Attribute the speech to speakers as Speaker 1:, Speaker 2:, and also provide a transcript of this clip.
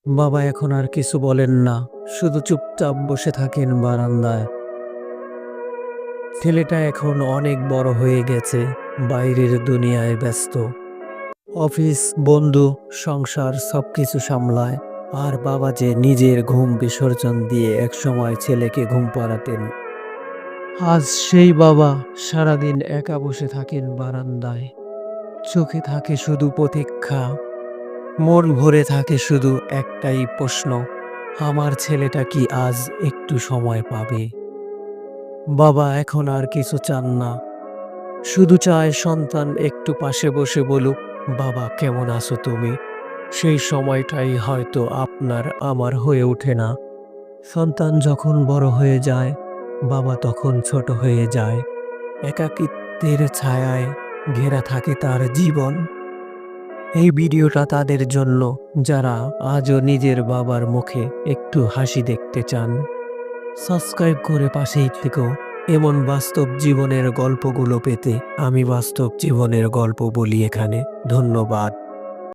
Speaker 1: বাবা এখন আর কিছু বলেন না, শুধু চুপচাপ বসে থাকেন বারান্দায়। ছেলেটা এখন অনেক বড় হয়ে গেছে, বাইরের দুনিয়ায় ব্যস্ত। অফিস, বন্ধু, সংসার সবকিছু সামলায়। আর বাবা যে নিজের ঘুম বিসর্জন দিয়ে একসময় ছেলেকে ঘুম পাড়াতেন, আজ সেই বাবা সারাদিন একা বসে থাকেন বারান্দায়। চোখে থাকে শুধু প্রতীক্ষা, মন ভরে থাকে শুধু একটাই প্রশ্ন, আমার ছেলেটা কি আজ একটু সময় পাবে? বাবা এখন আর কিছু চান না, শুধু চায় সন্তান একটু পাশে বসে বলুক, বাবা কেমন আছো তুমি? সেই সময়টাই হয়তো আপনার আমার হয়ে ওঠে না। সন্তান যখন বড় হয়ে যায়, বাবা তখন ছোট হয়ে যায়। একাকিত্বের ছায়ায় ঘেরা থাকে তার জীবন। এই ভিডিওটা তাদের জন্য যারা আজও নিজের বাবার মুখে একটু হাসি দেখতে চান। সাবস্ক্রাইব করে পাশেই থেকো এমন বাস্তব জীবনের গল্পগুলো পেতে। আমি বাস্তব জীবনের গল্প বলি এখানে। ধন্যবাদ।